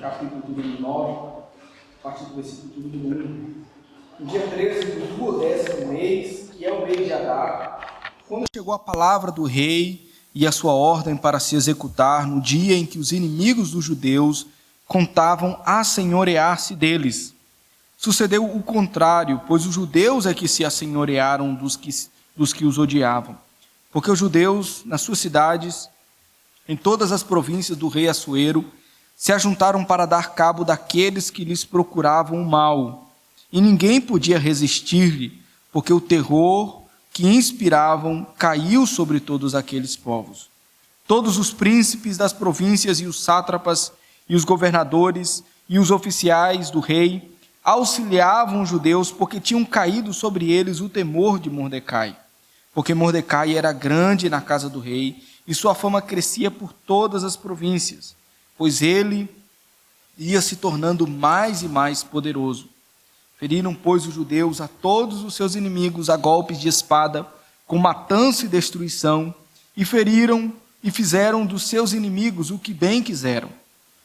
capítulo de número 9, a partir do versículo de número 1. No dia 13 do 12º mês, que é o mês de Adar, quando chegou a palavra do rei e a sua ordem para se executar no dia em que os inimigos dos judeus contavam assenhorear-se deles. Sucedeu o contrário, pois os judeus é que se assenhorearam dos que os odiavam. Porque os judeus, nas suas cidades, em todas as províncias do rei Assuero, se ajuntaram para dar cabo daqueles que lhes procuravam o mal. E ninguém podia resistir-lhe, porque o terror que inspiravam caiu sobre todos aqueles povos. Todos os príncipes das províncias e os sátrapas e os governadores e os oficiais do rei auxiliavam os judeus, porque tinham caído sobre eles o temor de Mordecai. Porque Mordecai era grande na casa do rei, e sua fama crescia por todas as províncias, pois ele ia se tornando mais e mais poderoso. Feriram, pois, os judeus a todos os seus inimigos a golpes de espada, com matança e destruição, e feriram e fizeram dos seus inimigos o que bem quiseram.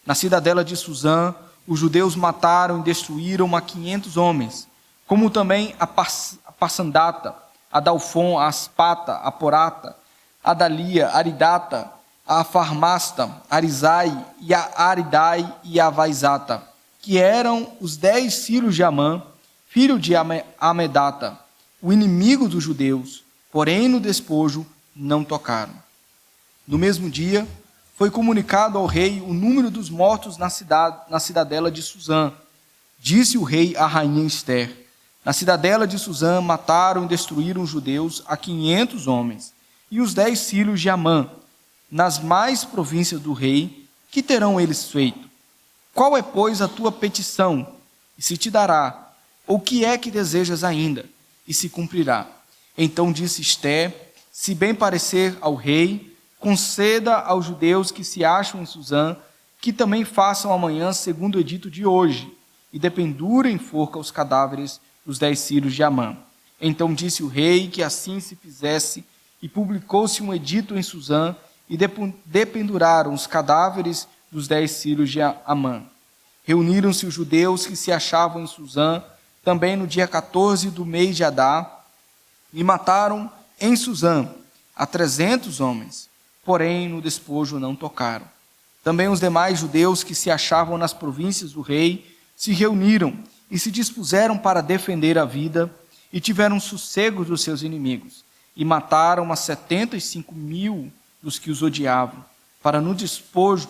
Na cidadela de Suzã, os judeus mataram e destruíram a 500 homens, como também a Passandata, a Dalfon, a Aspata, a Porata, a Dalia, a Aridata, a Farmasta, a Arizai, e a Aridai e a Vaizata, que eram os 10 filhos de Amã, filho de Amedata, o inimigo dos judeus, porém no despojo não tocaram. No mesmo dia, foi comunicado ao rei o número dos mortos na cidadela de Suzã. Disse o rei à rainha Ester: na cidadela de Suzã mataram e destruíram os judeus a 500 homens, e os 10 filhos de Amã, nas mais províncias do rei, que terão eles feito? Qual é, pois, a tua petição? E se te dará, ou que é que desejas ainda? E se cumprirá. Então disse Ester: se bem parecer ao rei, conceda aos judeus que se acham em Suzã, que também façam amanhã segundo o edito de hoje, e dependurem em forca os cadáveres dos 10 filhos de Amã. Então disse o rei que assim se fizesse, e publicou-se um edito em Suzã, e dependuraram os cadáveres dos 10 filhos de Amã. Reuniram-se os judeus que se achavam em Suzã, também no dia 14 do mês de Adar, e mataram em Suzã a 300 homens, porém no despojo não tocaram. Também os demais judeus que se achavam nas províncias do rei se reuniram e se dispuseram para defender a vida, e tiveram sossego dos seus inimigos, e mataram a 75.000 dos que os odiavam,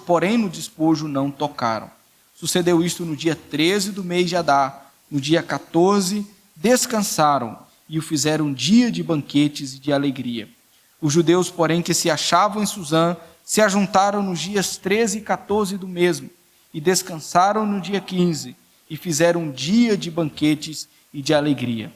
porém no despojo não tocaram. Sucedeu isto no dia 13 do mês de Adar. No dia 14 descansaram e o fizeram dia de banquetes e de alegria. Os judeus, porém, que se achavam em Suzã, se ajuntaram nos dias 13 e 14 do mesmo, e descansaram no dia 15, e fizeram dia de banquetes e de alegria.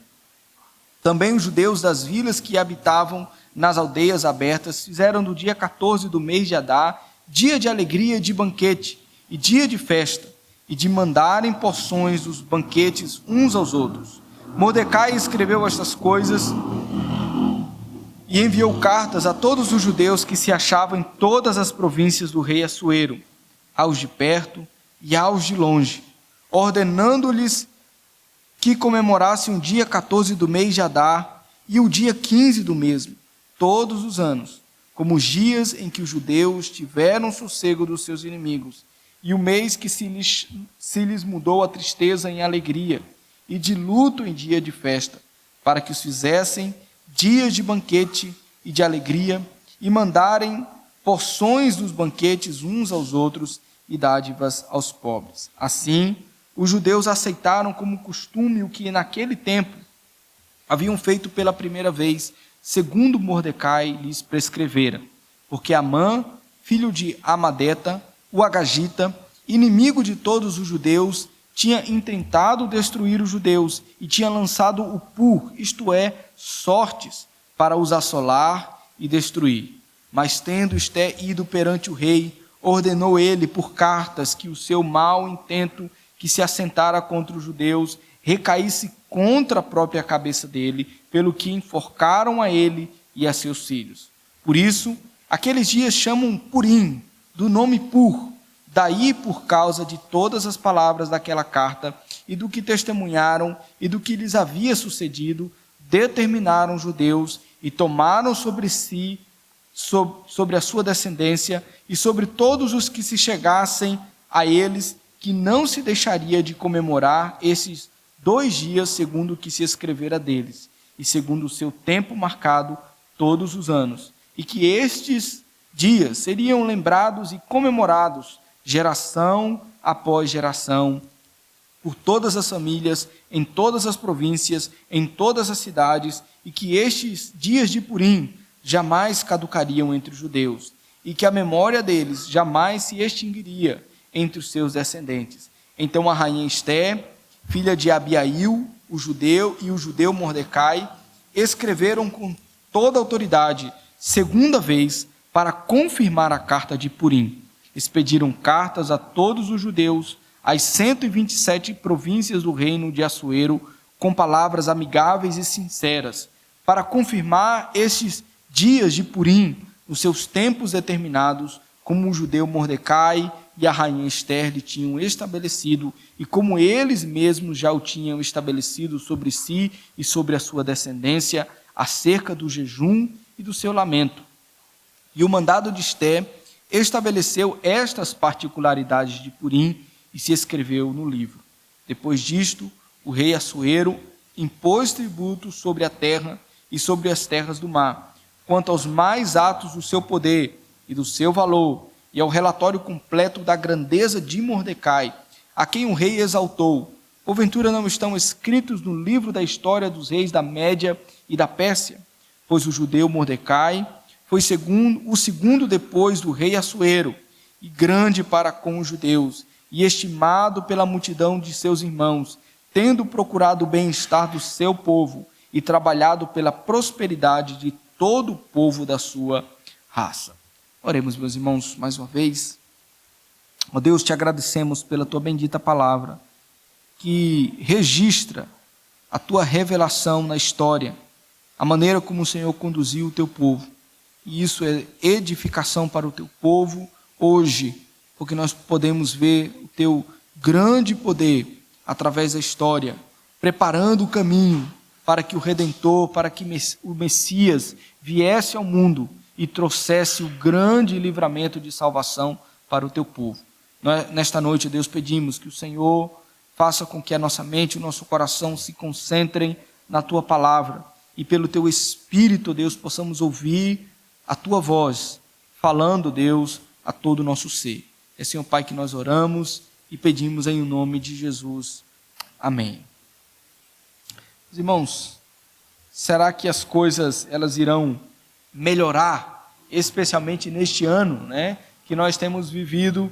Também os judeus das vilas que habitavam nas aldeias abertas fizeram do dia 14 do mês de Adar dia de alegria e de banquete, e dia de festa, e de mandarem porções dos banquetes uns aos outros. Mordecai escreveu estas coisas e enviou cartas a todos os judeus que se achavam em todas as províncias do rei Assuero, aos de perto e aos de longe, ordenando-lhes que comemorassem o dia 14 do mês de Adar e o dia 15 do mesmo, todos os anos, como os dias em que os judeus tiveram sossego dos seus inimigos, e o mês que se lhes mudou a tristeza em alegria, e de luto em dia de festa, para que os fizessem dias de banquete e de alegria, e mandarem porções dos banquetes uns aos outros e dádivas aos pobres. Assim, os judeus aceitaram como costume o que naquele tempo haviam feito pela primeira vez, segundo Mordecai lhes prescrevera, porque Amã, filho de Amadeta, o Agagita, inimigo de todos os judeus, tinha intentado destruir os judeus e tinha lançado o pur, isto é, sortes, para os assolar e destruir. Mas tendo Esté ido perante o rei, ordenou ele por cartas que o seu mau intento que se assentara contra os judeus recaísse contra a própria cabeça dele, pelo que enforcaram a ele e a seus filhos. Por isso, aqueles dias chamam Purim, do nome Pur, Daí, por causa de todas as palavras daquela carta, e do que testemunharam, e do que lhes havia sucedido, determinaram os judeus, e tomaram sobre si, sobre a sua descendência, e sobre todos os que se chegassem a eles, que não se deixaria de comemorar esses 2 dias, segundo o que se escrevera deles, e segundo o seu tempo marcado todos os anos, e que estes dias seriam lembrados e comemorados, geração após geração, por todas as famílias, em todas as províncias, em todas as cidades, e que estes dias de Purim jamais caducariam entre os judeus, e que a memória deles jamais se extinguiria entre os seus descendentes. Então a rainha Esté, filha de Abiail, o judeu, e o judeu Mordecai, escreveram com toda a autoridade, segunda vez, para confirmar a carta de Purim. Expediram cartas a todos os judeus, às 127 províncias do reino de Assuero, com palavras amigáveis e sinceras, para confirmar estes dias de Purim, nos seus tempos determinados, como o judeu Mordecai e a rainha Esther lhe tinham estabelecido, e como eles mesmos já o tinham estabelecido sobre si e sobre a sua descendência, acerca do jejum e do seu lamento. E o mandado de Esther estabeleceu estas particularidades de Purim e se escreveu no livro. Depois disto, o rei Assuero impôs tributo sobre a terra e sobre as terras do mar, quanto aos mais atos do seu poder e do seu valor, e ao relatório completo da grandeza de Mordecai, a quem o rei exaltou. Porventura não estão escritos no livro da história dos reis da Média e da Pérsia? Pois o judeu Mordecai foi o segundo depois do rei Assuero, e grande para com os judeus, e estimado pela multidão de seus irmãos, tendo procurado o bem-estar do seu povo, e trabalhado pela prosperidade de todo o povo da sua raça. Oremos, meus irmãos, mais uma vez. Ó Deus, te agradecemos pela tua bendita palavra, que registra a tua revelação na história, a maneira como o Senhor conduziu o teu povo. E isso é edificação para o teu povo hoje, porque nós podemos ver o teu grande poder através da história, preparando o caminho para que o Redentor, para que o Messias viesse ao mundo e trouxesse o grande livramento de salvação para o teu povo. Nesta noite, Deus, pedimos que o Senhor faça com que a nossa mente e o nosso coração se concentrem na tua palavra, e pelo teu Espírito, Deus, possamos ouvir a tua voz, falando, Deus, a todo o nosso ser. É, Senhor Pai, que nós oramos e pedimos em nome de Jesus. Amém. Irmãos, será que as coisas elas irão melhorar, especialmente neste ano, né, que nós temos vivido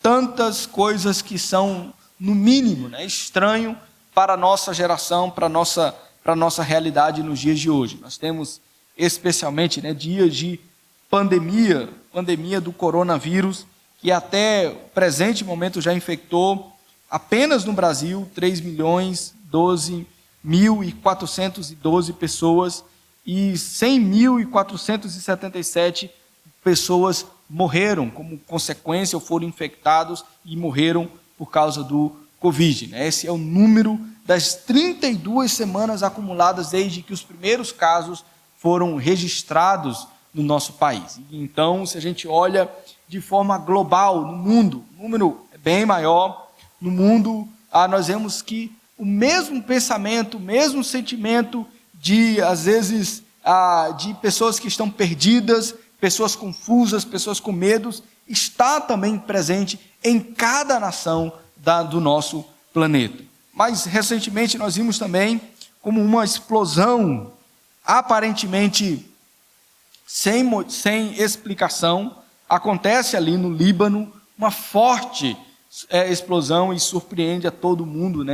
tantas coisas que são, no mínimo, estranho para a nossa geração, para a nossa realidade nos dias de hoje. Nós temos especialmente dias de pandemia do coronavírus, que até o presente momento já infectou, apenas no Brasil, 3.012.412 pessoas, e 100.477 pessoas morreram como consequência, ou foram infectados e morreram por causa do Covid. Esse é o número das 32 semanas acumuladas desde que os primeiros casos foram registrados no nosso país. Então, se a gente olha de forma global no mundo, o número é bem maior. No mundo, nós vemos que o mesmo pensamento, o mesmo sentimento de, às vezes, de pessoas que estão perdidas, pessoas confusas, pessoas com medos, está também presente em cada nação do nosso planeta. Mas, recentemente, nós vimos também como uma explosão, aparentemente sem explicação, acontece ali no Líbano, uma forte explosão, e surpreende a todo mundo,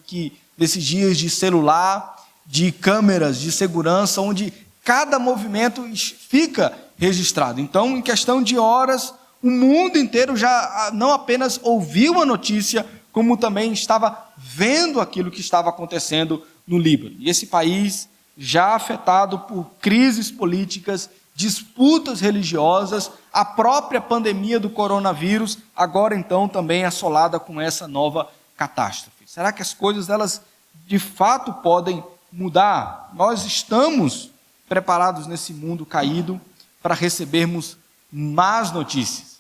que nesses dias de celular, de câmeras de segurança, onde cada movimento fica registrado. Então, em questão de horas, o mundo inteiro já não apenas ouviu a notícia, como também estava vendo aquilo que estava acontecendo no Líbano. E esse país já afetado por crises políticas, disputas religiosas, a própria pandemia do coronavírus, agora então também assolada com essa nova catástrofe. Será que as coisas elas de fato podem mudar? Nós estamos preparados nesse mundo caído para recebermos más notícias.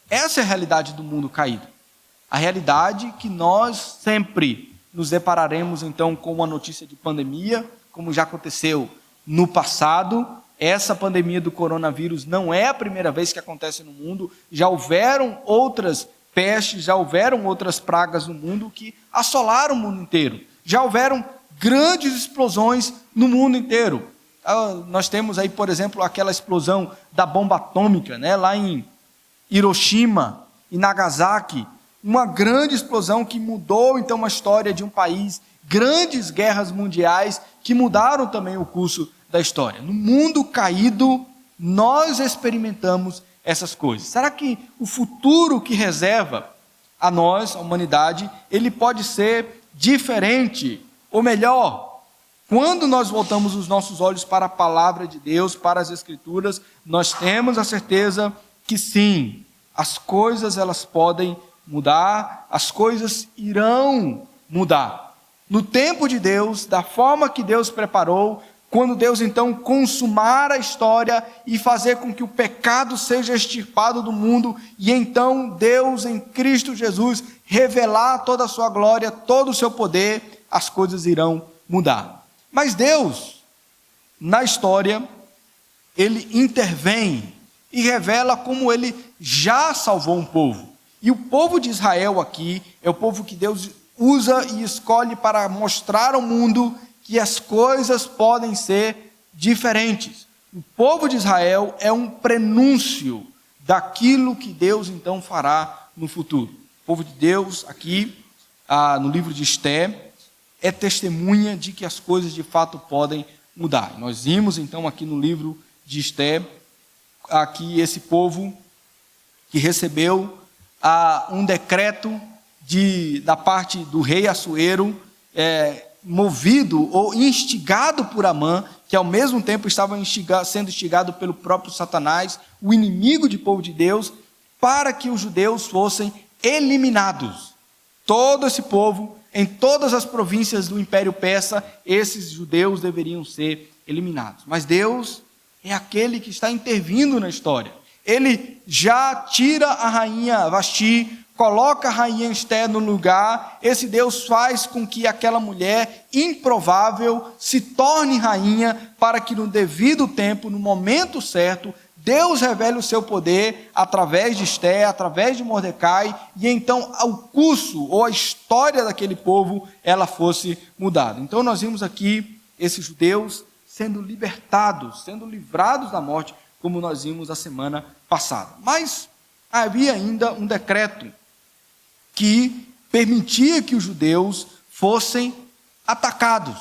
Essa é a realidade do mundo caído. A realidade que nós sempre nos depararemos então com uma notícia de pandemia, como já aconteceu no passado. Essa pandemia do coronavírus não é a primeira vez que acontece no mundo, já houveram outras pestes, já houveram outras pragas no mundo que assolaram o mundo inteiro. Já houveram grandes explosões no mundo inteiro. Nós temos aí, por exemplo, aquela explosão da bomba atômica, né, lá em Hiroshima e Nagasaki, uma grande explosão que mudou então a história de um país, grandes guerras mundiais que mudaram também o curso da história. No mundo caído, nós experimentamos essas coisas. Será que o futuro que reserva a nós, a humanidade, ele pode ser diferente, ou melhor, quando nós voltamos os nossos olhos para a palavra de Deus, para as Escrituras, nós temos a certeza que sim, as coisas elas podem mudar, as coisas irão mudar. No tempo de Deus, da forma que Deus preparou, quando Deus então consumar a história e fazer com que o pecado seja extirpado do mundo, e então Deus em Cristo Jesus revelar toda a sua glória, todo o seu poder, as coisas irão mudar. Mas Deus, na história, Ele intervém e revela como Ele já salvou um povo. E o povo de Israel aqui é o povo que Deus usa e escolhe para mostrar ao mundo que as coisas podem ser diferentes. O povo de Israel é um prenúncio daquilo que Deus então fará no futuro. O povo de Deus aqui, no livro de Esté, é testemunha de que as coisas de fato podem mudar. Nós vimos então aqui no livro de Esté, aqui esse povo que recebeu um decreto da parte do rei Assuero, movido ou instigado por Amã, que ao mesmo tempo estava sendo instigado pelo próprio Satanás, o inimigo do povo de Deus, para que os judeus fossem eliminados. Todo esse povo, em todas as províncias do Império Persa, esses judeus deveriam ser eliminados. Mas Deus é aquele que está intervindo na história. Ele já tira a rainha Vasti, coloca a rainha Esté no lugar. Esse Deus faz com que aquela mulher improvável se torne rainha, para que no devido tempo, no momento certo, Deus revele o seu poder através de Esté, através de Mordecai, e então o curso ou a história daquele povo, ela fosse mudada. Então nós vimos aqui esses judeus sendo libertados, sendo livrados da morte, como nós vimos a semana passada. Mas havia ainda um decreto que permitia que os judeus fossem atacados.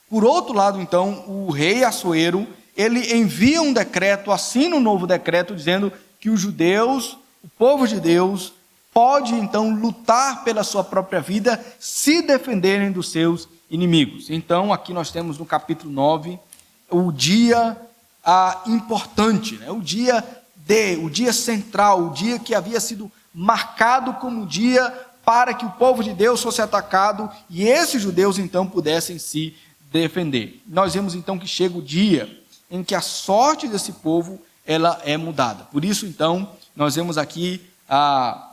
Por outro lado, então, o rei Assuero, ele envia um decreto, assina um novo decreto, dizendo que os judeus, o povo de Deus, pode então lutar pela sua própria vida, se defenderem dos seus inimigos. Então, aqui nós temos no capítulo 9, o dia importante, né? o dia central, o dia que havia sido marcado como dia para que o povo de Deus fosse atacado e esses judeus então pudessem se defender. Nós vemos então que chega o dia em que a sorte desse povo ela é mudada. Por isso então nós vemos aqui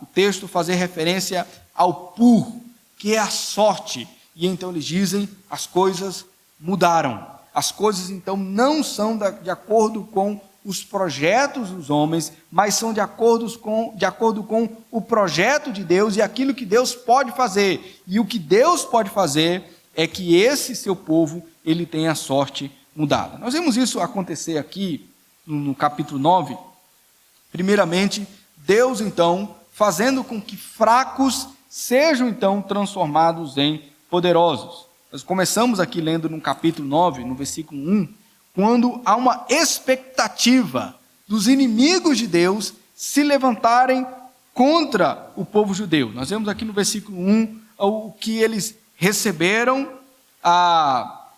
o texto fazer referência ao pur, que é a sorte, e então eles dizem: as coisas mudaram. As coisas, então, não são de acordo com os projetos dos homens, mas são de acordo com o projeto de Deus e aquilo que Deus pode fazer. E o que Deus pode fazer é que esse seu povo, ele tenha a sorte mudada. Nós vemos isso acontecer aqui no capítulo 9. Primeiramente, Deus, então, fazendo com que fracos sejam, então, transformados em poderosos. Nós começamos aqui lendo no capítulo 9, no versículo 1, quando há uma expectativa dos inimigos de Deus se levantarem contra o povo judeu. Nós vemos aqui no versículo 1 o que eles receberam,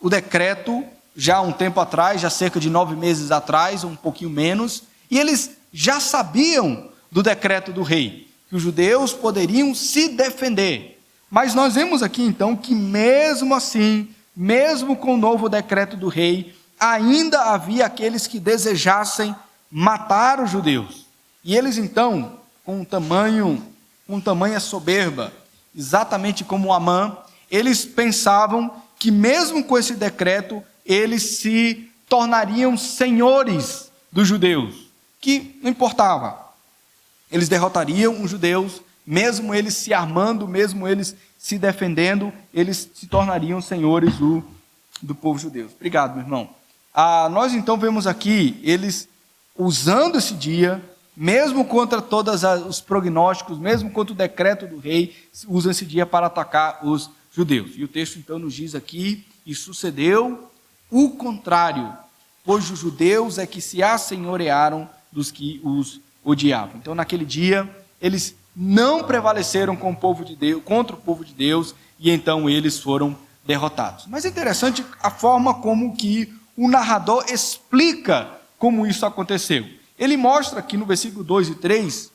o decreto, já há um tempo atrás, já cerca de 9 meses atrás, um pouquinho menos, e eles já sabiam do decreto do rei, que os judeus poderiam se defender. Mas nós vemos aqui então que mesmo assim, mesmo com o novo decreto do rei, ainda havia aqueles que desejassem matar os judeus. E eles então, com tamanha soberba, exatamente como Amã, eles pensavam que mesmo com esse decreto, eles se tornariam senhores dos judeus, que não importava. Eles derrotariam os judeus, mesmo eles se armando, mesmo eles se defendendo, eles se tornariam senhores do povo judeu. Obrigado, meu irmão. Nós então vemos aqui, eles usando esse dia, mesmo contra todos os prognósticos, mesmo contra o decreto do rei, usam esse dia para atacar os judeus. E o texto então nos diz aqui, e sucedeu o contrário, pois os judeus é que se assenhorearam dos que os odiavam. Então naquele dia, eles não prevaleceram com o povo de Deus, contra o povo de Deus, e então eles foram derrotados. Mas é interessante a forma como que o narrador explica como isso aconteceu. Ele mostra aqui no versículo 2 e 3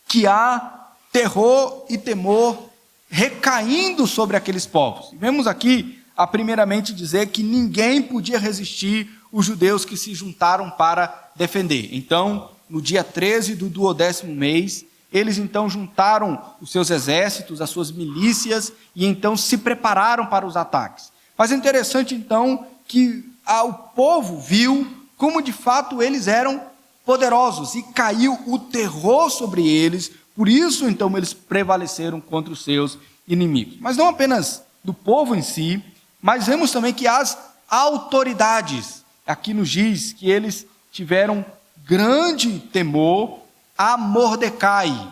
que há terror e temor recaindo sobre aqueles povos. E vemos aqui, primeiramente, dizer que ninguém podia resistir os judeus que se juntaram para defender. Então, no dia 13 do 12º mês, eles então juntaram os seus exércitos, as suas milícias, e então se prepararam para os ataques. Mas é interessante então que o povo viu como de fato eles eram poderosos, e caiu o terror sobre eles, por isso então eles prevaleceram contra os seus inimigos. Mas não apenas do povo em si, mas vemos também que as autoridades, aqui nos diz que eles tiveram grande temor a Mordecai.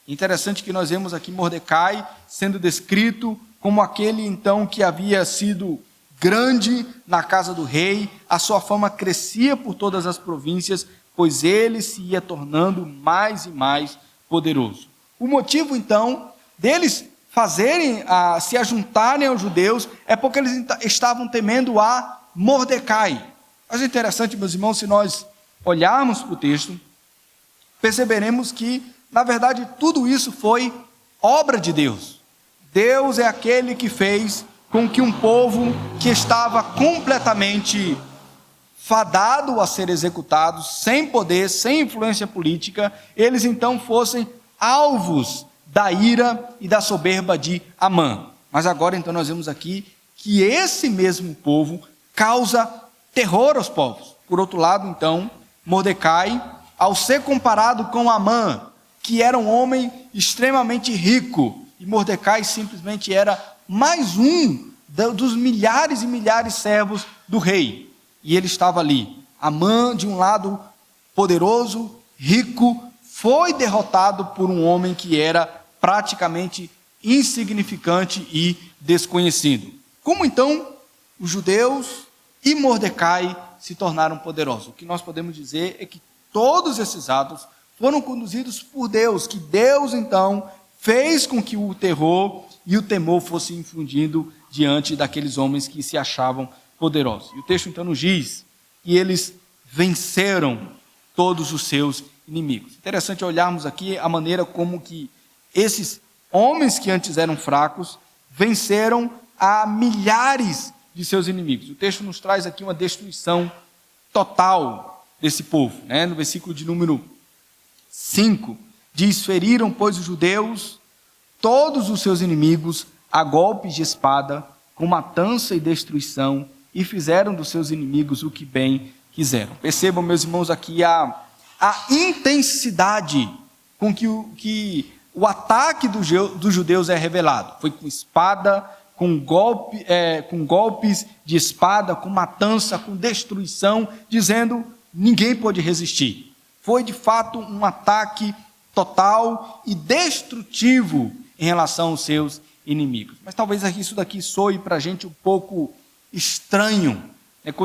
Interessante que nós vemos aqui Mordecai sendo descrito como aquele então que havia sido grande na casa do rei, a sua fama crescia por todas as províncias, pois ele se ia tornando mais e mais poderoso. O motivo então deles se ajuntarem aos judeus é porque eles estavam temendo a Mordecai. Mas é interessante, meus irmãos, se nós olharmos para o texto, perceberemos que, na verdade, tudo isso foi obra de Deus. Deus é aquele que fez com que um povo que estava completamente fadado a ser executado, sem poder, sem influência política, eles então fossem alvos da ira e da soberba de Amã. Mas agora então nós vemos aqui que esse mesmo povo causa terror aos povos. Por outro lado, então, Mordecai, ao ser comparado com Amã, que era um homem extremamente rico, e Mordecai simplesmente era mais um dos milhares e milhares de servos do rei. E ele estava ali. Amã, de um lado, poderoso, rico, foi derrotado por um homem que era praticamente insignificante e desconhecido. Como então os judeus e Mordecai se tornaram poderosos? O que nós podemos dizer é que todos esses atos foram conduzidos por Deus, que Deus então fez com que o terror e o temor fossem infundido diante daqueles homens que se achavam poderosos. E o texto então nos diz que eles venceram todos os seus inimigos. Interessante olharmos aqui a maneira como que esses homens que antes eram fracos venceram a milhares de seus inimigos. O texto nos traz aqui uma destruição total desse povo. No versículo de número 5, diz: feriram, pois, os judeus todos os seus inimigos a golpes de espada, com matança e destruição, e fizeram dos seus inimigos o que bem quiseram. Percebam, meus irmãos, aqui a intensidade com que o ataque dos judeus é revelado. Foi com espada, com golpes de espada, com matança, com destruição, dizendo ninguém pôde resistir. Foi de fato um ataque total e destrutivo em relação aos seus inimigos. Mas talvez isso daqui soe para a gente um pouco estranho,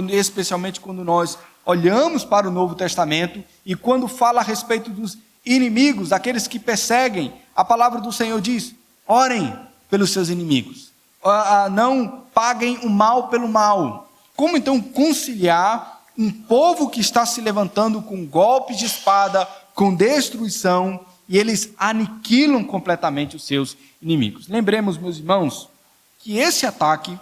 especialmente quando nós olhamos para o Novo Testamento e quando fala a respeito dos inimigos, aqueles que perseguem, a palavra do Senhor diz: orem pelos seus inimigos, não paguem o mal pelo mal, Como então conciliar um povo que está se levantando com golpes de espada, com destruição, e eles aniquilam completamente os seus inimigos? Lembremos, meus irmãos, que esse ataque,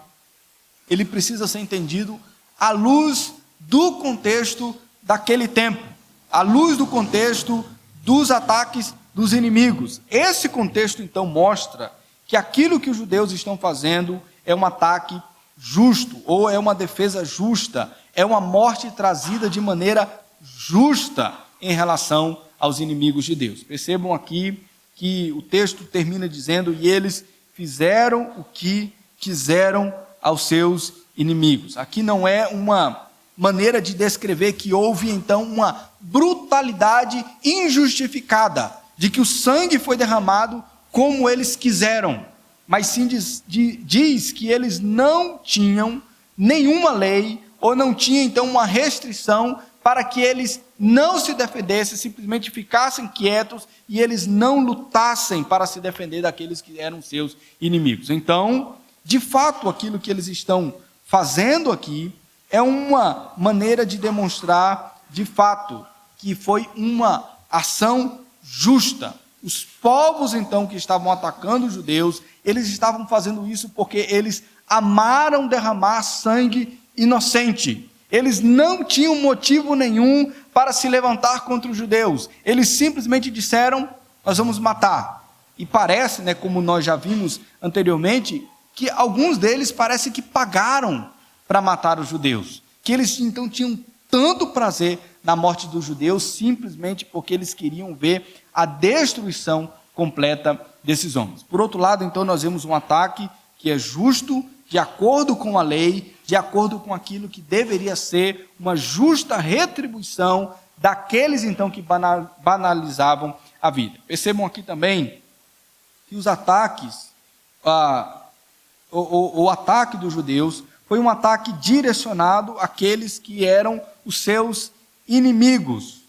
ele precisa ser entendido à luz do contexto daquele tempo, à luz do contexto dos ataques dos inimigos. Esse contexto, então, mostra que aquilo que os judeus estão fazendo é um ataque justo, ou é uma defesa justa, é uma morte trazida de maneira justa em relação aos inimigos de Deus. Percebam aqui que o texto termina dizendo: e eles fizeram o que quiseram aos seus inimigos. Aqui não é uma maneira de descrever que houve então uma brutalidade injustificada, de que o sangue foi derramado como eles quiseram, mas sim diz que eles não tinham nenhuma lei, ou não tinha então uma restrição para que eles não se defendessem, simplesmente ficassem quietos e eles não lutassem para se defender daqueles que eram seus inimigos. Então, de fato, aquilo que eles estão fazendo aqui é uma maneira de demonstrar, de fato, que foi uma ação justa. Os povos, então, que estavam atacando os judeus, eles estavam fazendo isso porque eles amaram derramar sangue inocente. Eles não tinham motivo nenhum para se levantar contra os judeus. Eles simplesmente disseram: nós vamos matar. E parece, como nós já vimos anteriormente, que alguns deles parece que pagaram para matar os judeus. Que eles então tinham tanto prazer na morte dos judeus, simplesmente porque eles queriam ver a destruição completa desses homens. Por outro lado, então, nós vemos um ataque que é justo, de acordo com a lei, de acordo com aquilo que deveria ser uma justa retribuição daqueles, então, que banalizavam a vida. Percebam aqui também que os ataques, o ataque dos judeus foi um ataque direcionado àqueles que eram os seus inimigos,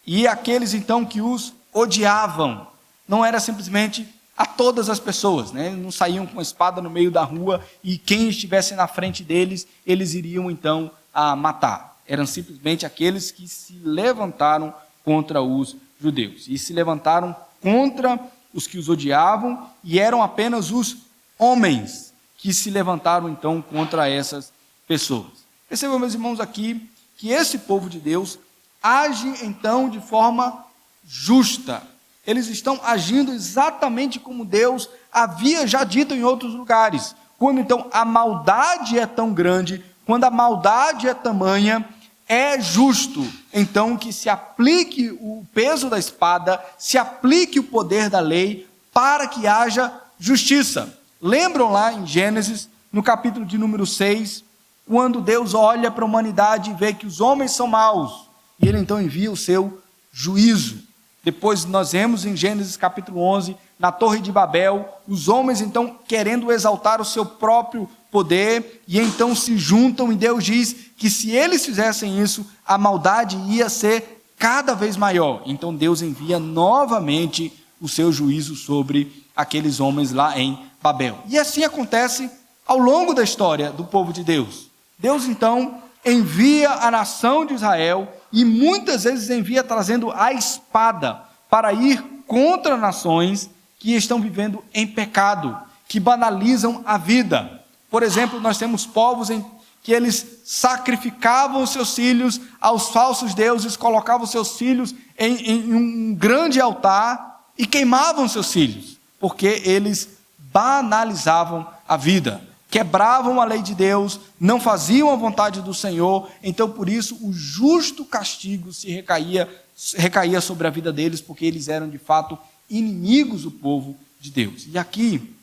e aqueles, então, que os odiavam. Não era simplesmente a todas as pessoas, não saíam com a espada no meio da rua e quem estivesse na frente deles, eles iriam então a matar. Eram simplesmente aqueles que se levantaram contra os judeus, e se levantaram contra os que os odiavam, e eram apenas os homens que se levantaram então contra essas pessoas. Percebam, meus irmãos, aqui que esse povo de Deus age então de forma justa. Eles estão agindo exatamente como Deus havia já dito em outros lugares. Quando então a maldade é tão grande, quando a maldade é tamanha, é justo então que se aplique o peso da espada, se aplique o poder da lei para que haja justiça. Lembram lá em Gênesis, no capítulo de número 6, quando Deus olha para a humanidade e vê que os homens são maus, e ele então envia o seu juízo. Depois nós vemos em Gênesis capítulo 11, na Torre de Babel, os homens então querendo exaltar o seu próprio poder, e então se juntam, e Deus diz que se eles fizessem isso, a maldade ia ser cada vez maior. Então Deus envia novamente o seu juízo sobre aqueles homens lá em Babel. E assim acontece ao longo da história do povo de Deus. Deus então envia a nação de Israel, e muitas vezes envia trazendo a espada para ir contra nações que estão vivendo em pecado, que banalizam a vida. Por exemplo, nós temos povos em que eles sacrificavam seus filhos aos falsos deuses, colocavam seus filhos em um grande altar e queimavam seus filhos, porque eles banalizavam a vida, quebravam a lei de Deus, não faziam a vontade do Senhor. Então por isso o justo castigo se recaía sobre a vida deles, porque eles eram de fato inimigos do povo de Deus. E aqui,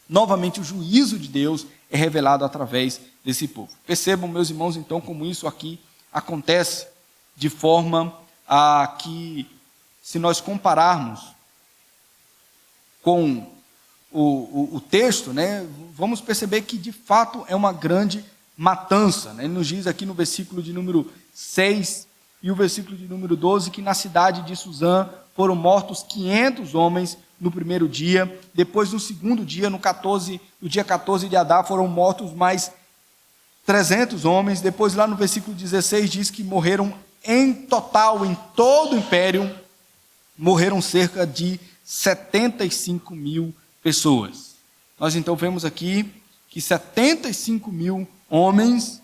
novamente, o juízo de Deus é revelado através desse povo. Percebam, meus irmãos, então, como isso aqui acontece de forma a que, se nós compararmos com o texto, vamos perceber que de fato é uma grande matança. Ele nos diz aqui no versículo de número 6 e o versículo de número 12, que na cidade de Suzã foram mortos 500 homens no primeiro dia, depois no segundo dia, no dia 14 de Adar, foram mortos mais 300 homens. Depois, lá no versículo 16, diz que morreram em total, em todo o império, morreram cerca de 75 mil pessoas. Nós então vemos aqui que 75 mil homens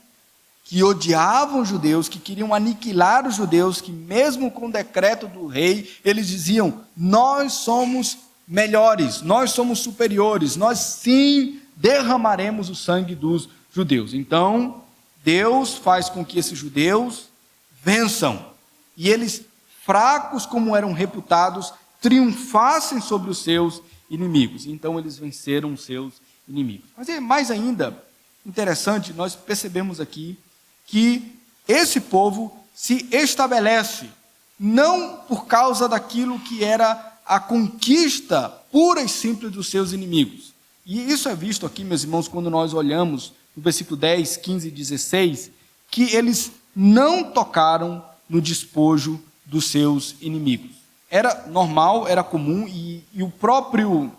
que odiavam os judeus, que queriam aniquilar os judeus, que mesmo com o decreto do rei, eles diziam: nós somos melhores, nós somos superiores, nós sim derramaremos o sangue dos judeus. Então, Deus faz com que esses judeus vençam, e eles, fracos como eram reputados, triunfassem sobre os seus inimigos. Então eles venceram os seus inimigos. Mas é mais ainda interessante, nós percebemos aqui que esse povo se estabelece não por causa daquilo que era a conquista pura e simples dos seus inimigos. E isso é visto aqui, meus irmãos, quando nós olhamos no versículo 10, 15 e 16, que eles não tocaram no despojo dos seus inimigos. Era normal, era comum, e o próprio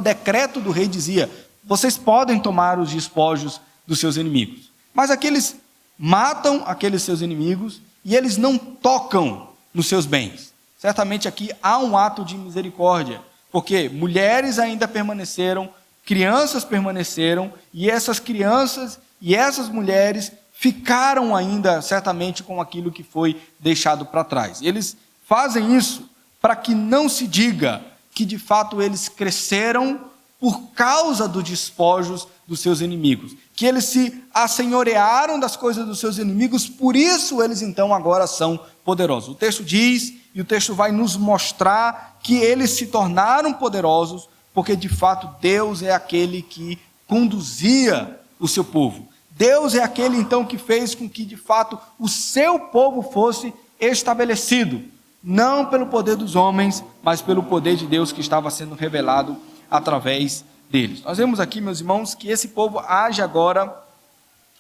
decreto do rei dizia: vocês podem tomar os despojos dos seus inimigos. Mas aqueles matam aqueles seus inimigos e eles não tocam nos seus bens. Certamente aqui há um ato de misericórdia, porque mulheres ainda permaneceram, crianças permaneceram, e essas crianças e essas mulheres ficaram ainda, certamente, com aquilo que foi deixado para trás. Eles fazem isso para que não se diga que, de fato, eles cresceram por causa dos despojos dos seus inimigos, que eles se assenhorearam das coisas dos seus inimigos, por isso eles, então, agora são poderosos. O texto diz, e o texto vai nos mostrar, que eles se tornaram poderosos, porque, de fato, Deus é aquele que conduzia o seu povo. Deus é aquele, então, que fez com que, de fato, o seu povo fosse estabelecido, não pelo poder dos homens, mas pelo poder de Deus que estava sendo revelado através deles. Nós vemos aqui, meus irmãos, que esse povo age agora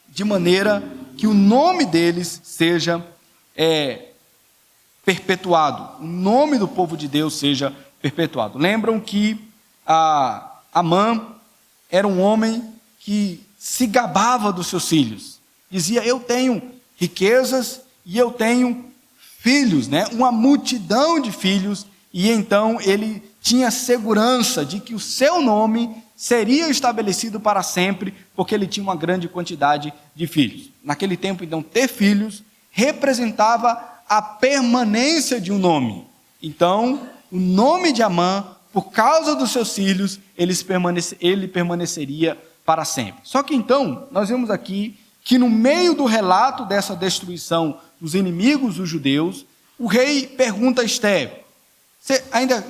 de maneira que o nome deles seja perpetuado, o nome do povo de Deus seja perpetuado. Lembram que Amã era um homem que se gabava dos seus filhos, dizia: eu tenho riquezas e eu tenho filhos, uma multidão de filhos, e então ele tinha segurança de que o seu nome seria estabelecido para sempre, porque ele tinha uma grande quantidade de filhos. Naquele tempo, então, ter filhos representava a permanência de um nome. Então, o nome de Amã, por causa dos seus filhos, ele permaneceria para sempre. Só que então, nós vemos aqui que no meio do relato dessa destruição dos inimigos dos judeus, o rei pergunta a Esté: você ainda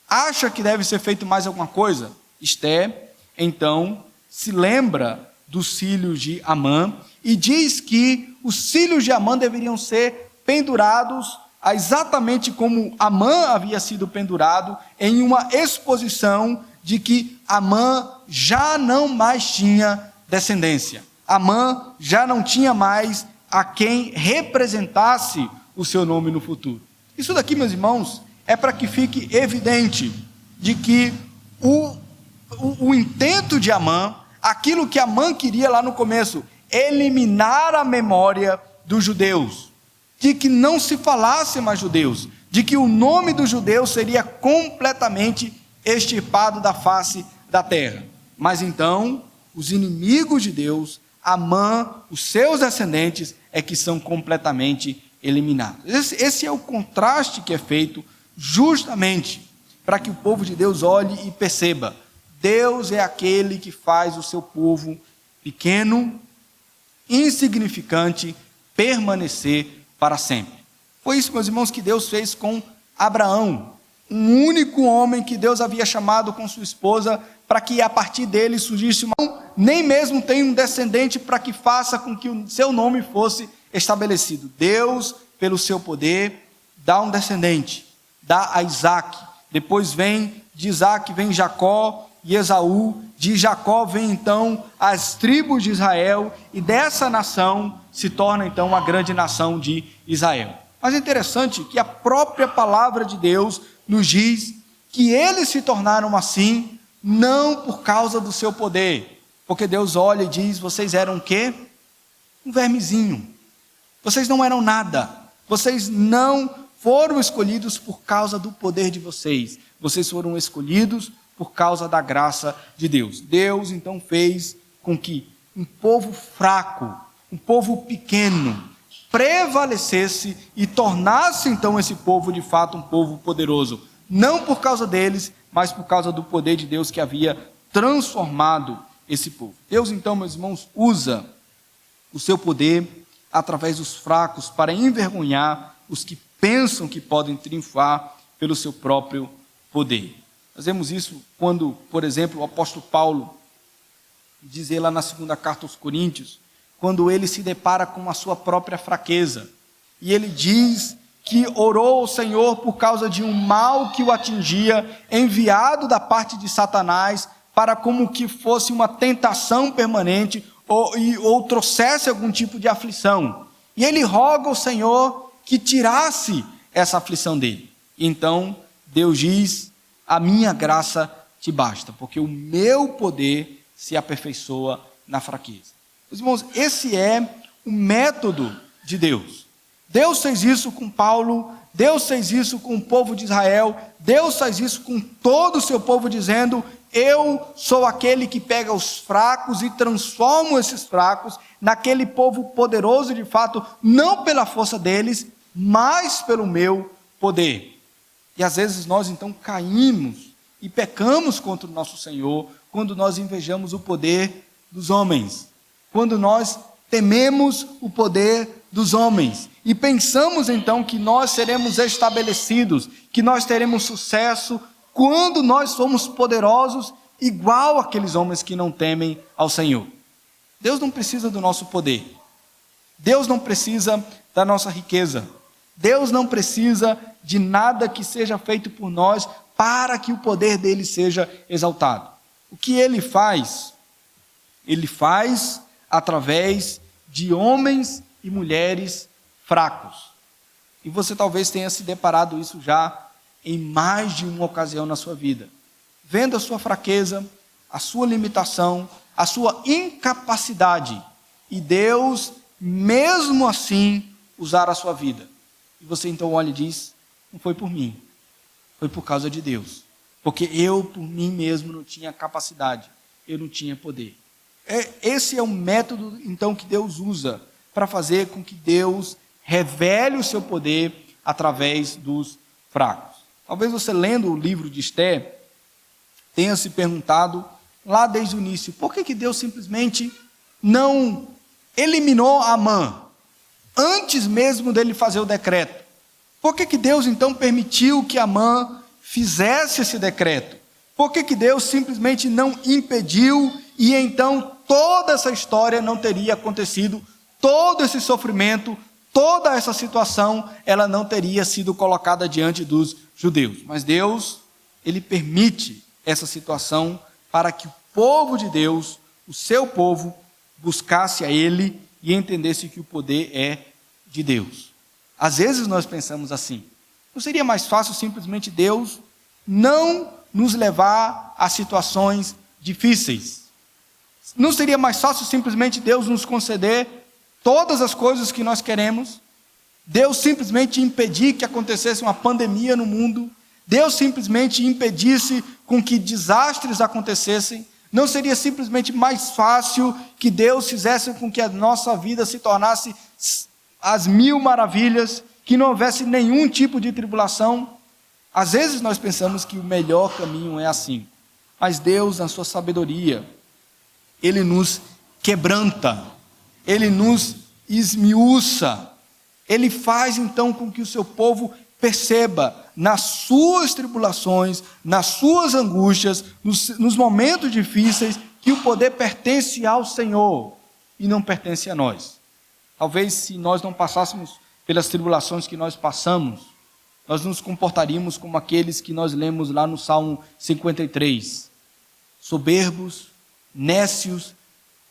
acha que deve ser feito mais alguma coisa? Esté, então, se lembra dos filhos de Amã e diz que os filhos de Amã deveriam ser pendurados exatamente como Amã havia sido pendurado, em uma exposição de que Amã já não mais tinha descendência. Amã já não tinha mais a quem representasse o seu nome no futuro. Isso daqui, meus irmãos, é para que fique evidente de que o intento de Amã, aquilo que Amã queria lá no começo, eliminar a memória dos judeus, de que não se falasse mais judeus, de que o nome dos judeus seria completamente extirpado da face da terra. Mas então, os inimigos de Deus, Amã, os seus descendentes, é que são completamente eliminados. Esse é o contraste que é feito justamente para que o povo de Deus olhe e perceba: Deus é aquele que faz o seu povo pequeno, insignificante, permanecer para sempre. Foi isso, meus irmãos, que Deus fez com Abraão, um único homem que Deus havia chamado com sua esposa para que a partir dele surgisse nem mesmo tem um descendente para que faça com que o seu nome fosse estabelecido. Deus, pelo seu poder, dá um descendente, dá a Isaac. Depois de Isaac vem Jacó e Esaú. De Jacó vem então as tribos de Israel, e dessa nação se torna então a grande nação de Israel. Mas é interessante que a própria palavra de Deus nos diz que eles se tornaram assim não por causa do seu poder, Porque Deus olha e diz: vocês eram o quê? Um vermezinho. Vocês não eram nada. Vocês não foram escolhidos por causa do poder de vocês. Vocês foram escolhidos por causa da graça de Deus. Deus então fez com que um povo fraco, um povo pequeno, prevalecesse e tornasse então esse povo de fato um povo poderoso. Não por causa deles, mas por causa do poder de Deus que havia transformado esse povo. Deus então, meus irmãos, usa o seu poder através dos fracos para envergonhar os que pensam que podem triunfar pelo seu próprio poder. Nós vemos isso quando, por exemplo, o apóstolo Paulo diz lá na segunda carta aos Coríntios, quando ele se depara com a sua própria fraqueza. E ele diz que orou ao Senhor por causa de um mal que o atingia, enviado da parte de Satanás, para como que fosse uma tentação permanente, ou trouxesse algum tipo de aflição. E ele roga ao Senhor que tirasse essa aflição dele. Então, Deus diz: a minha graça te basta, porque o meu poder se aperfeiçoa na fraqueza. Meus irmãos, esse é o método de Deus. Deus fez isso com Paulo, Deus fez isso com o povo de Israel, Deus faz isso com todo o seu povo, dizendo: eu sou aquele que pega os fracos e transforma esses fracos naquele povo poderoso de fato, não pela força deles, mas pelo meu poder. E às vezes nós então caímos e pecamos contra o nosso Senhor, quando nós invejamos o poder dos homens, quando nós tememos o poder dos homens, e pensamos então que nós seremos estabelecidos, que nós teremos sucesso, quando nós somos poderosos, igual aqueles homens que não temem ao Senhor. Deus não precisa do nosso poder, Deus não precisa da nossa riqueza, Deus não precisa de nada que seja feito por nós para que o poder dele seja exaltado. O que ele faz através de homens e mulheres fracos. E você talvez tenha se deparado isso já em mais de uma ocasião na sua vida, vendo a sua fraqueza, a sua limitação, a sua incapacidade, e Deus, mesmo assim, usar a sua vida. E você então olha e diz: não foi por mim, foi por causa de Deus, porque eu por mim mesmo não tinha capacidade, eu não tinha poder. Esse é o método então que Deus usa para fazer com que Deus revele o seu poder através dos fracos. Talvez você, lendo o livro de Esther, tenha se perguntado lá desde o início: por que Deus simplesmente não eliminou Amã antes mesmo dele fazer o decreto? Por que Deus então permitiu que Amã fizesse esse decreto? Por que Deus simplesmente não impediu, e então toda essa história não teria acontecido, todo esse sofrimento, toda essa situação, ela não teria sido colocada diante dos judeus? Mas Deus, ele permite essa situação para que o povo de Deus, o seu povo, buscasse a ele e entendesse que o poder é de Deus. Às vezes nós pensamos assim: não seria mais fácil simplesmente Deus não nos levar a situações difíceis? Não seria mais fácil simplesmente Deus nos conceder todas as coisas que nós queremos? Deus simplesmente impedir que acontecesse uma pandemia no mundo? Deus simplesmente impedisse com que desastres acontecessem? Não seria simplesmente mais fácil que Deus fizesse com que a nossa vida se tornasse as mil maravilhas, que não houvesse nenhum tipo de tribulação? Às vezes nós pensamos que o melhor caminho é assim, mas Deus, na sua sabedoria, ele nos quebranta, ele nos esmiuça, ele faz então com que o seu povo perceba nas suas tribulações, nas suas angústias, nos momentos difíceis, que o poder pertence ao Senhor e não pertence a nós. Talvez, se nós não passássemos pelas tribulações que nós passamos, nós nos comportaríamos como aqueles que nós lemos lá no Salmo 53. Soberbos, nécios,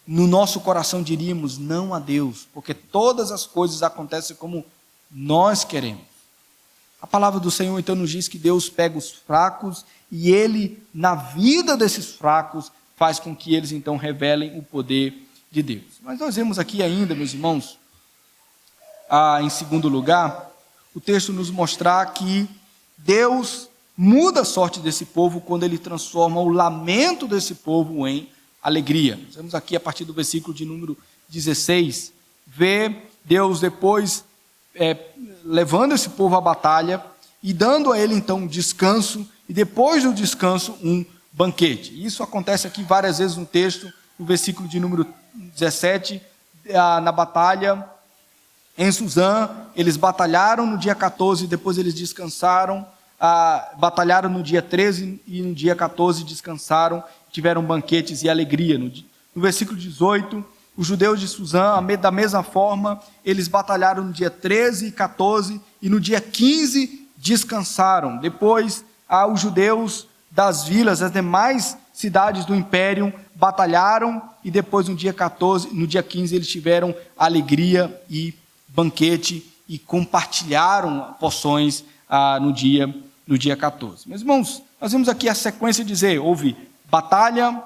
no nosso coração diríamos não a Deus, porque todas as coisas acontecem como nós queremos. A palavra do Senhor então nos diz que Deus pega os fracos e ele, na vida desses fracos, faz com que eles então revelem o poder de Deus. Mas nós vemos aqui ainda, meus irmãos, em segundo lugar, o texto nos mostrar que Deus muda a sorte desse povo quando ele transforma o lamento desse povo em alegria. Nós vemos aqui a partir do versículo de número 16, ver Deus depois levando esse povo à batalha e dando a ele então um descanso, e depois do descanso um banquete. Isso acontece aqui várias vezes no texto, no versículo de número 17, na batalha em Suzã, eles batalharam no dia 14, depois eles descansaram, batalharam no dia 13 e no dia 14 descansaram, tiveram banquetes e alegria. No versículo 18, os judeus de Suzã, da mesma forma, eles batalharam no dia 13 e 14 e no dia 15 descansaram. Depois, os judeus das vilas, as demais cidades do império, batalharam e depois no dia 14, no dia 15 eles tiveram alegria e banquete e compartilharam porções no dia 14. Meus irmãos, nós vemos aqui a sequência dizer, houve batalha,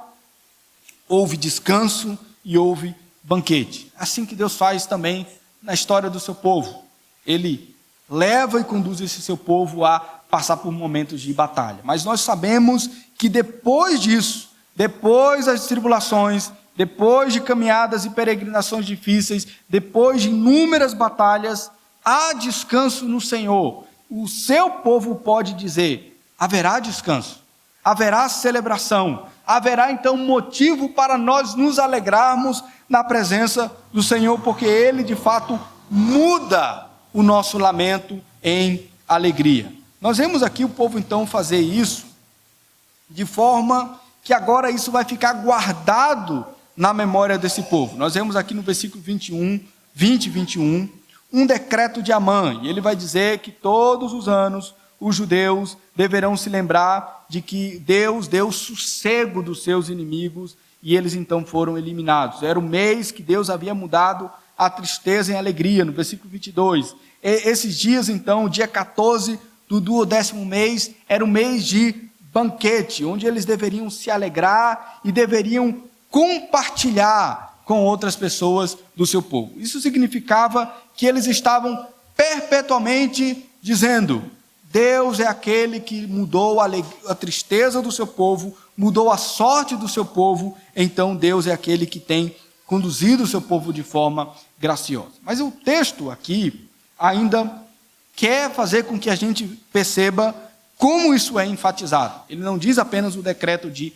houve descanso e houve banquete. Assim que Deus faz também na história do seu povo. Ele leva e conduz esse seu povo a passar por momentos de batalha. Mas nós sabemos que depois disso, depois das tribulações, depois de caminhadas e peregrinações difíceis, depois de inúmeras batalhas, há descanso no Senhor. O seu povo pode dizer, haverá descanso, haverá celebração, haverá então motivo para nós nos alegrarmos na presença do Senhor, porque Ele de fato muda o nosso lamento em alegria. Nós vemos aqui o povo então fazer isso, de forma que agora isso vai ficar guardado na memória desse povo. Nós vemos aqui no versículo 20 e 21, um decreto de Amã, e ele vai dizer que todos os anos os judeus deverão se lembrar de que Deus deu sossego dos seus inimigos e eles então foram eliminados. Era o mês que Deus havia mudado a tristeza em alegria, no versículo 22. Esses dias então, o dia 14 do 12º mês, era o mês de banquete, onde eles deveriam se alegrar e deveriam compartilhar com outras pessoas do seu povo. Isso significava que eles estavam perpetuamente dizendo, Deus é aquele que mudou a tristeza do seu povo, mudou a sorte do seu povo, então Deus é aquele que tem conduzido o seu povo de forma graciosa. Mas o texto aqui ainda quer fazer com que a gente perceba como isso é enfatizado. Ele não diz apenas o decreto de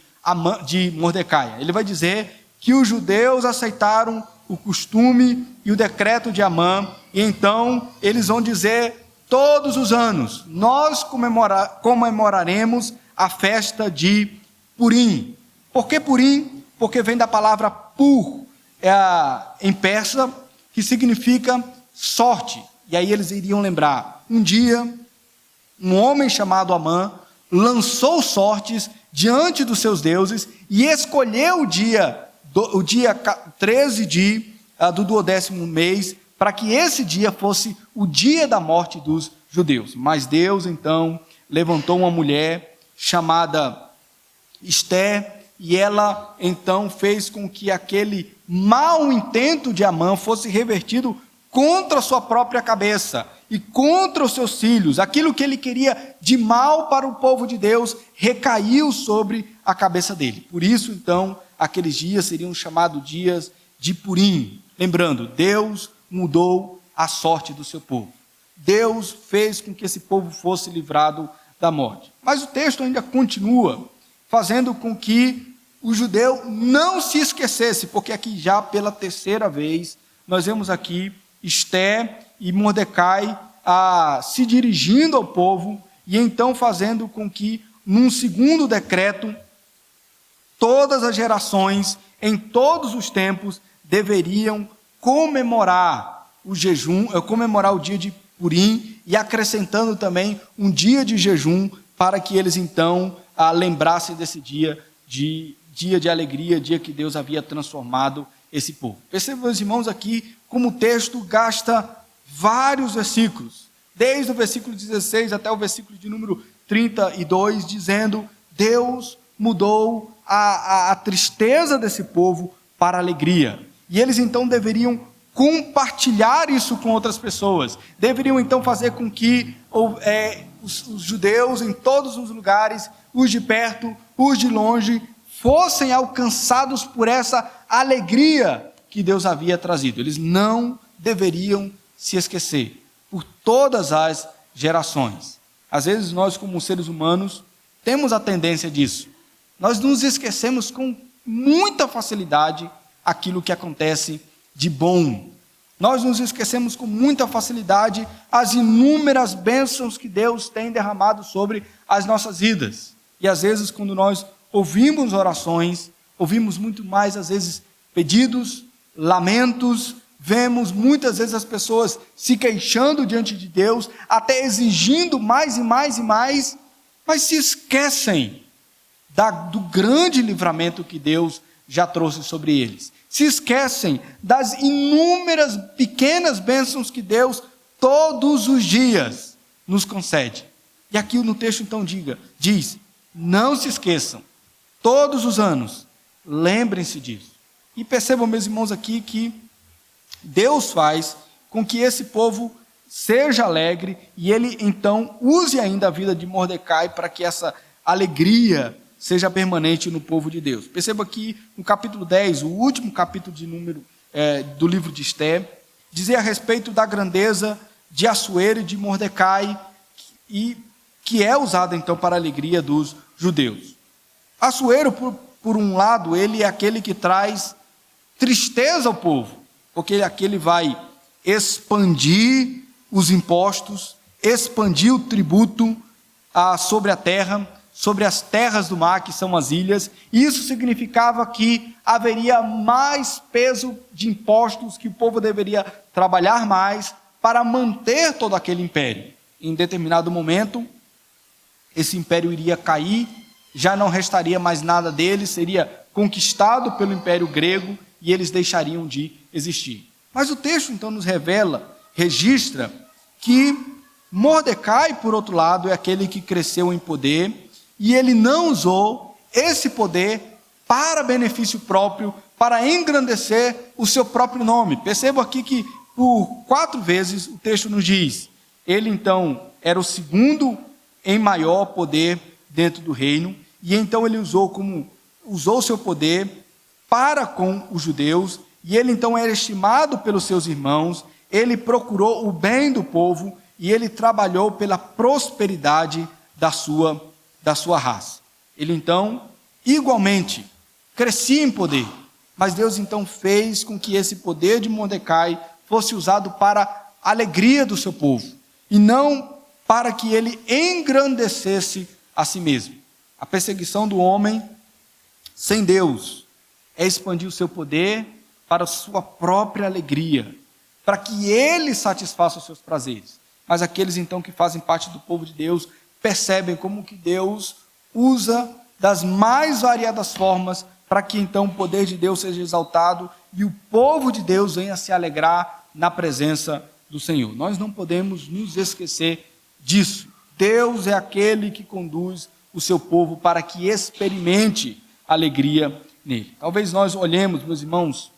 Mordecai, ele vai dizer que os judeus aceitaram o costume e o decreto de Amã, e então eles vão dizer todos os anos, nós comemoraremos a festa de Purim. Por que Purim? Porque vem da palavra pur, em persa, que significa sorte. E aí eles iriam lembrar, um dia, um homem chamado Amã lançou sortes diante dos seus deuses e escolheu o dia 13 do 12º mês, para que esse dia fosse o dia da morte dos judeus. Mas Deus, então, levantou uma mulher chamada Esté, e ela, então, fez com que aquele mau intento de Amã fosse revertido contra a sua própria cabeça e contra os seus filhos. Aquilo que ele queria de mal para o povo de Deus recaiu sobre a cabeça dele. Por isso, então, aqueles dias seriam chamados dias de Purim. Lembrando, Deus mudou a sorte do seu povo. Deus fez com que esse povo fosse livrado da morte. Mas o texto ainda continua, fazendo com que o judeu não se esquecesse, porque aqui já pela terceira vez, nós vemos aqui Esté e Mordecai se dirigindo ao povo, e então fazendo com que, num segundo decreto, todas as gerações, em todos os tempos, deveriam comemorar o jejum, comemorar o dia de Purim, e acrescentando também um dia de jejum, para que eles então lembrassem desse dia de alegria, dia que Deus havia transformado esse povo. Percebam, meus irmãos, aqui como o texto gasta vários versículos, desde o versículo 16 até o versículo de número 32, dizendo, Deus mudou a tristeza desse povo para alegria. E eles então deveriam compartilhar isso com outras pessoas. Deveriam então fazer com que os judeus em todos os lugares, os de perto, os de longe, fossem alcançados por essa alegria que Deus havia trazido. Eles não deveriam se esquecer, por todas as gerações. Às vezes nós, como seres humanos, temos a tendência disso. Nós nos esquecemos com muita facilidade aquilo que acontece de bom. Nós nos esquecemos com muita facilidade as inúmeras bênçãos que Deus tem derramado sobre as nossas vidas. E às vezes, quando nós ouvimos orações, ouvimos muito mais, às vezes, pedidos, lamentos, vemos muitas vezes as pessoas se queixando diante de Deus, até exigindo mais e mais e mais, mas se esquecem do grande livramento que Deus já trouxe sobre eles. Se esquecem das inúmeras pequenas bênçãos que Deus todos os dias nos concede. E aqui no texto então diz, não se esqueçam, todos os anos, lembrem-se disso. E percebam, meus irmãos, aqui que Deus faz com que esse povo seja alegre e ele então use ainda a vida de Mordecai para que essa alegria seja permanente no povo de Deus. Perceba aqui no capítulo 10, o último capítulo do livro de Esther, dizer a respeito da grandeza de Assuero e de Mordecai, e que é usada então para a alegria dos judeus. Assuero, por um lado, ele é aquele que traz tristeza ao povo, porque ele vai expandir os impostos, expandir o tributo sobre a terra, sobre as terras do mar, que são as ilhas. Isso significava que haveria mais peso de impostos, que o povo deveria trabalhar mais para manter todo aquele império. Em determinado momento, esse império iria cair, já não restaria mais nada deles, seria conquistado pelo império grego e eles deixariam de existir. Mas o texto então nos registra que Mordecai, por outro lado, é aquele que cresceu em poder, e ele não usou esse poder para benefício próprio, para engrandecer o seu próprio nome. Perceba aqui que por 4 vezes o texto nos diz, ele então era o segundo em maior poder dentro do reino, e então ele usou o seu poder para com os judeus, e ele então era estimado pelos seus irmãos, ele procurou o bem do povo, e ele trabalhou pela prosperidade da sua raça. Ele então, igualmente, crescia em poder, mas Deus então fez com que esse poder de Mordecai fosse usado para a alegria do seu povo, e não para que ele engrandecesse a si mesmo. A perseguição do homem sem Deus é expandir o seu poder para a sua própria alegria, para que ele satisfaça os seus prazeres. Mas aqueles então que fazem parte do povo de Deus percebem como que Deus usa das mais variadas formas para que então o poder de Deus seja exaltado e o povo de Deus venha se alegrar na presença do Senhor. Nós não podemos nos esquecer disso. Deus é aquele que conduz o seu povo para que experimente alegria nele. Talvez nós olhemos, meus irmãos,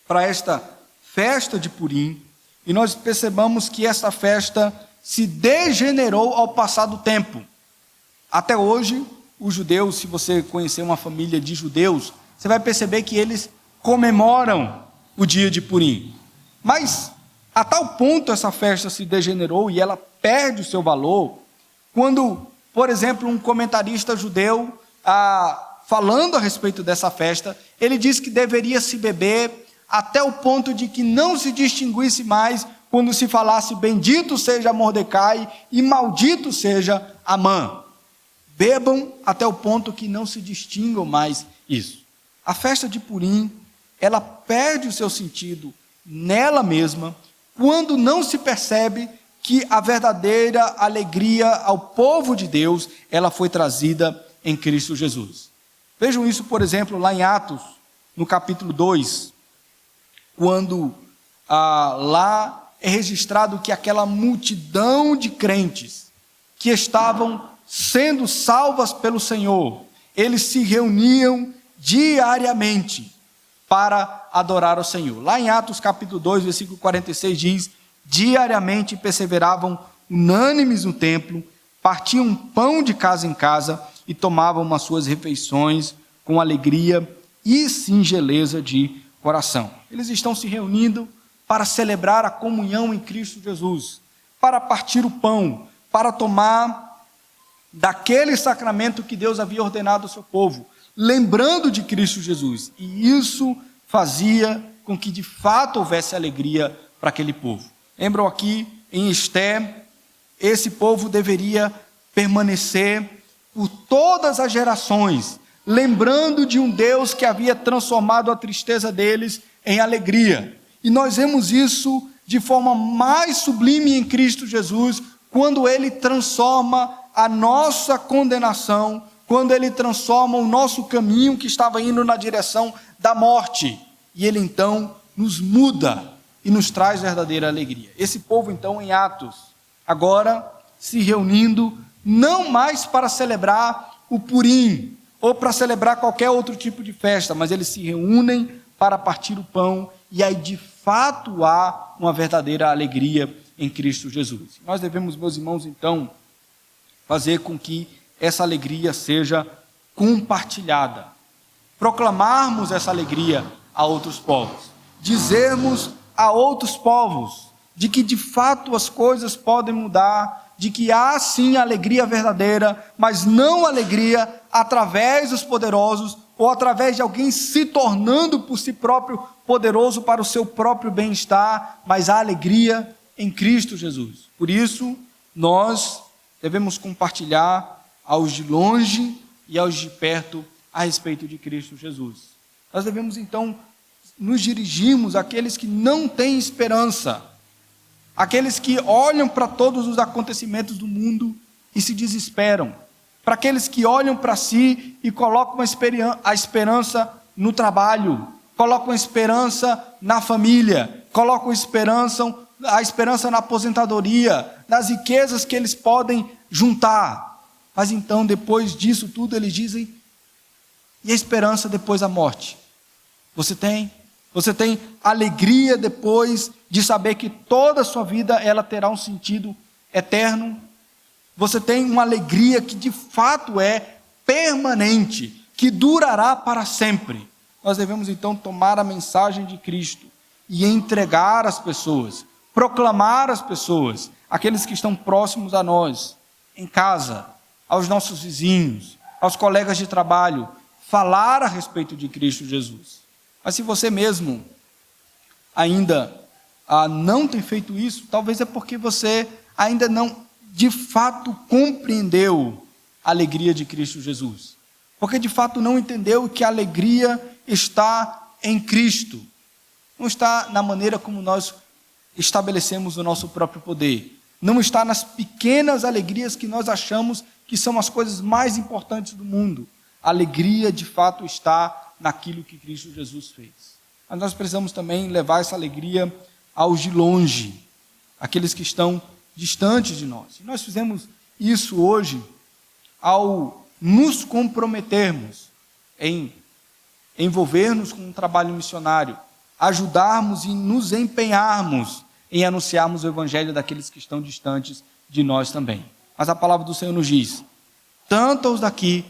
para esta festa de Purim e nós percebamos que esta festa se degenerou ao passar do tempo. Até hoje, os judeus, se você conhecer uma família de judeus, você vai perceber que eles comemoram o dia de Purim. Mas, a tal ponto essa festa se degenerou e ela perde o seu valor, quando, por exemplo, um comentarista judeu, falando a respeito dessa festa, ele diz que deveria se beber até o ponto de que não se distinguisse mais quando se falasse bendito seja Mordecai e maldito seja Amã. Bebam até o ponto que não se distingam mais isso. A festa de Purim, ela perde o seu sentido nela mesma, quando não se percebe que a verdadeira alegria ao povo de Deus, ela foi trazida em Cristo Jesus. Vejam isso, por exemplo, lá em Atos, no capítulo 2, quando lá é registrado que aquela multidão de crentes que estavam sendo salvas pelo Senhor, eles se reuniam diariamente para adorar o Senhor. Lá em Atos capítulo 2, versículo 46 diz: diariamente perseveravam unânimes no templo, partiam pão de casa em casa e tomavam as suas refeições com alegria e singeleza de coração. Eles estão se reunindo para celebrar a comunhão em Cristo Jesus, para partir o pão, para tomar daquele sacramento que Deus havia ordenado ao seu povo, lembrando de Cristo Jesus. E isso fazia com que de fato houvesse alegria para aquele povo. Lembram aqui em Esté, esse povo deveria permanecer por todas as gerações, lembrando de um Deus que havia transformado a tristeza deles em alegria. E nós vemos isso de forma mais sublime em Cristo Jesus, quando Ele transforma a nossa condenação, quando Ele transforma o nosso caminho que estava indo na direção da morte. E Ele então nos muda e nos traz verdadeira alegria. Esse povo então em Atos, agora se reunindo, não mais para celebrar o Purim, ou para celebrar qualquer outro tipo de festa, mas eles se reúnem para partir o pão, e aí de fato há uma verdadeira alegria em Cristo Jesus. Nós devemos, meus irmãos, então, fazer com que essa alegria seja compartilhada, proclamarmos essa alegria a outros povos, dizermos a outros povos de que de fato as coisas podem mudar, de que há sim alegria verdadeira, mas não alegria através dos poderosos ou através de alguém se tornando por si próprio poderoso para o seu próprio bem-estar, mas a alegria em Cristo Jesus. Por isso, nós devemos compartilhar aos de longe e aos de perto a respeito de Cristo Jesus. Nós devemos então nos dirigirmos àqueles que não têm esperança, aqueles que olham para todos os acontecimentos do mundo e se desesperam, para aqueles que olham para si e colocam a esperança no trabalho, colocam a esperança na família, colocam a esperança na aposentadoria, nas riquezas que eles podem juntar. Mas então, depois disso tudo, eles dizem: e a esperança depois da morte? Você tem? Você tem alegria depois de saber que toda a sua vida ela terá um sentido eterno? Você tem uma alegria que de fato é permanente, que durará para sempre. Nós devemos então tomar a mensagem de Cristo e entregar às pessoas, proclamar às pessoas, aqueles que estão próximos a nós, em casa, aos nossos vizinhos, aos colegas de trabalho, falar a respeito de Cristo Jesus. Mas se você mesmo ainda não tem feito isso, talvez é porque você ainda não de fato compreendeu a alegria de Cristo Jesus. Porque de fato não entendeu que a alegria está em Cristo. Não está na maneira como nós estabelecemos o nosso próprio poder. Não está nas pequenas alegrias que nós achamos que são as coisas mais importantes do mundo. A alegria de fato está naquilo que Cristo Jesus fez. Mas nós precisamos também levar essa alegria aos de longe, aqueles que estão distantes de nós. E nós fizemos isso hoje ao nos comprometermos em envolver-nos com um trabalho missionário, ajudarmos e nos empenharmos em anunciarmos o evangelho daqueles que estão distantes de nós também. Mas a palavra do Senhor nos diz: tanto os daqui,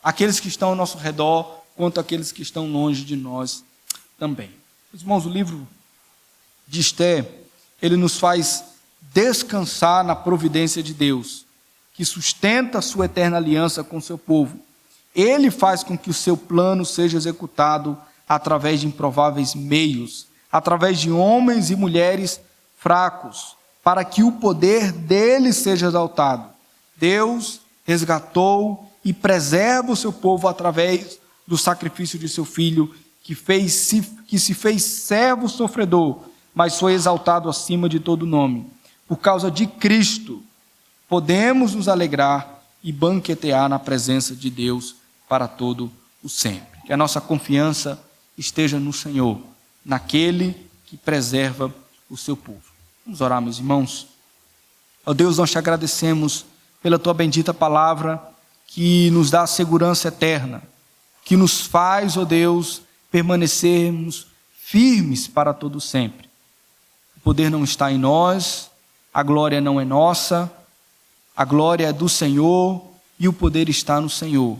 aqueles que estão ao nosso redor, quanto aqueles que estão longe de nós também. Meus irmãos, o livro de Esté, ele nos faz descansar na providência de Deus, que sustenta a sua eterna aliança com o seu povo. Ele faz com que o seu plano seja executado através de improváveis meios, através de homens e mulheres fracos, para que o poder dele seja exaltado. Deus resgatou e preserva o seu povo através do sacrifício de seu Filho, que se fez servo sofredor, mas foi exaltado acima de todo nome. Por causa de Cristo, podemos nos alegrar e banquetear na presença de Deus para todo o sempre. Que a nossa confiança esteja no Senhor, naquele que preserva o seu povo. Vamos orar, meus irmãos. Ó Deus, nós te agradecemos pela tua bendita palavra, que nos dá segurança eterna, que nos faz, ó Deus, permanecermos firmes para todo sempre. O poder não está em nós, a glória não é nossa, a glória é do Senhor e o poder está no Senhor,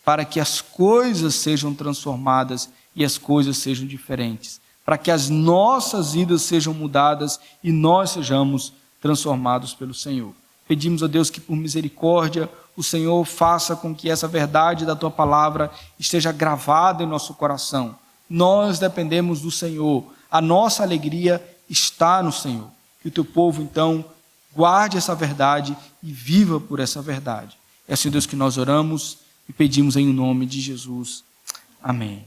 para que as coisas sejam transformadas e as coisas sejam diferentes, para que as nossas vidas sejam mudadas e nós sejamos transformados pelo Senhor. Pedimos a Deus que por misericórdia o Senhor faça com que essa verdade da Tua palavra esteja gravada em nosso coração. Nós dependemos do Senhor, a nossa alegria está no Senhor. Que o Teu povo então guarde essa verdade e viva por essa verdade. É assim, Deus, que nós oramos e pedimos em nome de Jesus. Amém.